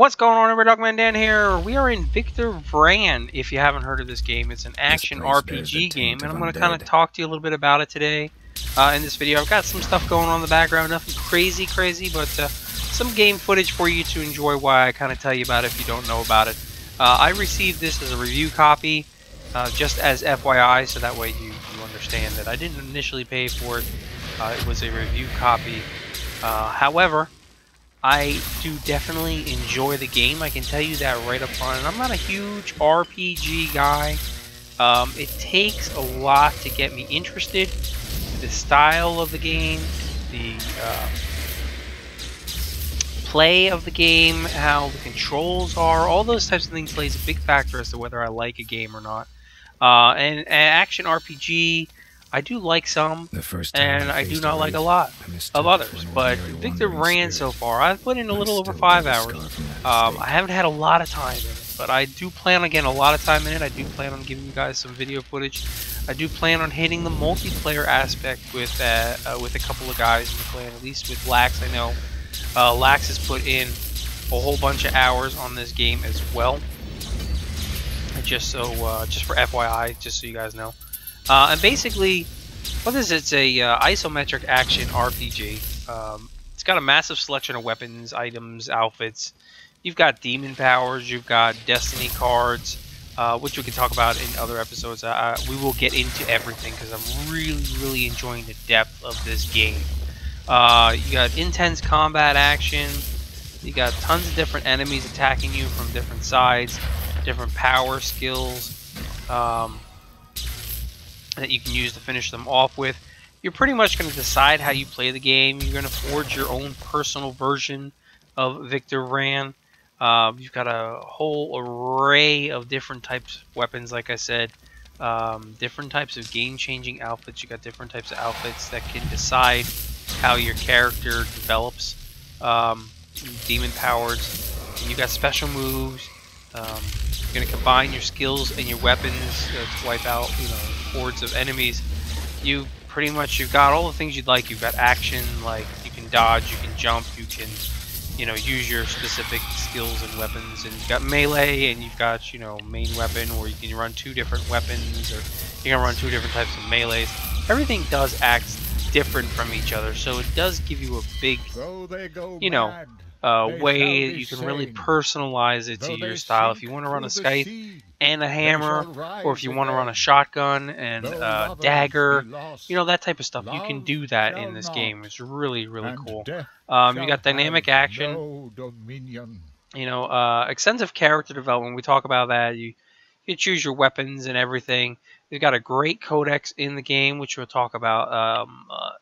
What's going on, everybody? Dogman Dan here. We are in Vran. If you haven't heard of this game, it's an action RPG game, and I'm going to kind of talk to you a little bit about it today. In this video, I've got some stuff going on in the background, nothing crazy, but some game footage for you to enjoy while I kind of tell you about it if you don't know about it. I received this as a review copy, just as FYI, so that way you understand that I didn't initially pay for it. It was a review copy. However, I do definitely enjoy the game. I can tell you that right up front. And I'm not a huge RPG guy. It takes a lot to get me interested. The style of the game, the play of the game, how the controls are, all those types of things plays a big factor as to whether I like a game or not. And action RPG, I do like some, and I do not like a lot of others. But Vran so far, I've put in a little over 5 hours. I haven't had a lot of time in it, but I do plan on getting a lot of time in it. I do plan on giving you guys some video footage. I do plan on hitting the multiplayer aspect with a couple of guys in the clan, at least with Lax. I know Lax has put in a whole bunch of hours on this game as well. Just for FYI, just so you guys know. And basically, what is it? It's a isometric action RPG. It's got a massive selection of weapons, items, outfits. You've got demon powers, you've got destiny cards, which we can talk about in other episodes. We will get into everything because I'm really enjoying the depth of this game. You got intense combat action. You got tons of different enemies attacking you from different sides, different power skills. That you can use to finish them off with. You're pretty much going to decide how you play the game. You're going to forge your own personal version of Vran. You've got a whole array of different types of weapons, like I said. Different types of game-changing outfits. You got different types of outfits that can decide how your character develops. Demon powers. You got special moves. You're going to combine your skills and your weapons to wipe out, hordes of enemies. You've got all the things you'd like. You've got action, like you can dodge, you can jump, you can, use your specific skills and weapons. And you've got melee, and you've got, main weapon, or you can run two different weapons, or you can run two different types of melees. Everything does act different from each other, so it does give you a big, way that you can really personalize it to your style. If you want to run a scythe and a hammer, or if you want to run a shotgun and a dagger, that type of stuff, you can do that in this game. It's really cool. You got dynamic action, extensive character development. We talk about that. You choose your weapons and everything. They've got a great codex in the game, which we'll talk about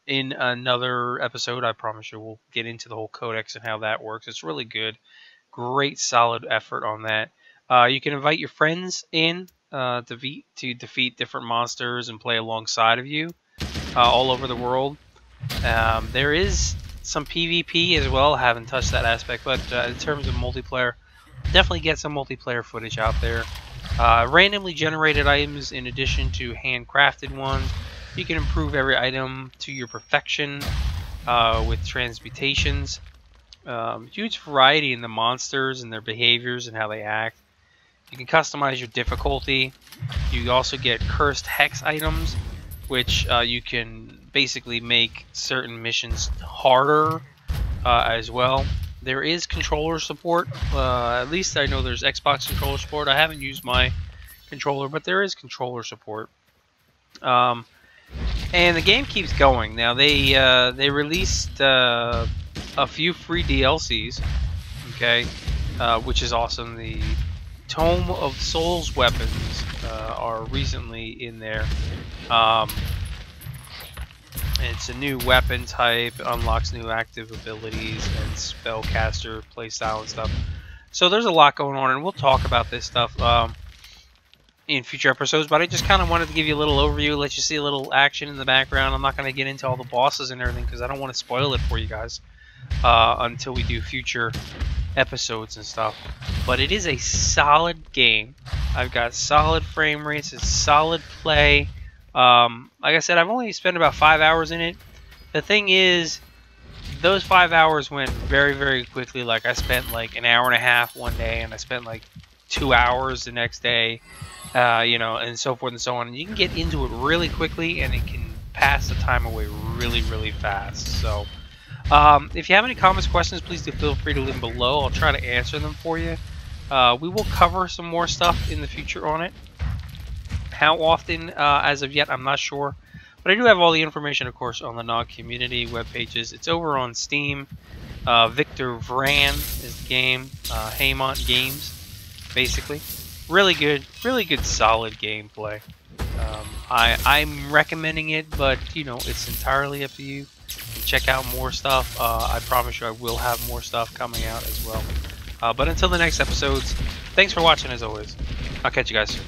in another episode. I promise you we'll get into the whole codex and how that works. It's really good. Great, solid effort on that. You can invite your friends in to defeat different monsters and play alongside of you all over the world. There is some PvP as well. I haven't touched that aspect, but in terms of multiplayer, definitely get some multiplayer footage out there. Randomly generated items in addition to handcrafted ones. You can improve every item to your perfection with transmutations. Huge variety in the monsters and their behaviors and how they act. You can customize your difficulty. You also get cursed hex items, which you can basically make certain missions harder as well. There is controller support. At least I know there's Xbox controller support. I haven't used my controller, but there is controller support. And the game keeps going. Now they released a few free DLCs, okay, which is awesome. The Tome of Souls weapons are recently in there. It's a new weapon type, unlocks new active abilities and spellcaster playstyle and stuff. So there's a lot going on, and we'll talk about this stuff in future episodes. But I just kind of wanted to give you a little overview, let you see a little action in the background. I'm not going to get into all the bosses and everything because I don't want to spoil it for you guys until we do future episodes and stuff. But it is a solid game. I've got solid frame rates, it's solid play. Like I said, I've only spent about 5 hours in it. The thing is, those 5 hours went very, very quickly. Like, I spent like an hour and a half one day, and I spent like 2 hours the next day, you know, and so forth and so on. And you can get into it really quickly, and it can pass the time away really, really fast. So, if you have any comments, questions, please do feel free to leave them below. I'll try to answer them for you. We will cover some more stuff in the future on it. How often, as of yet, I'm not sure. But I do have all the information, of course, on the NOG community web pages. It's over on Steam. Victor Vran is the game. Haymont Games, basically. Really good, solid gameplay. I'm recommending it, but, you know, it's entirely up to you. Check out more stuff. I promise you I will have more stuff coming out as well. But until the next episodes, thanks for watching as always. I'll catch you guys soon.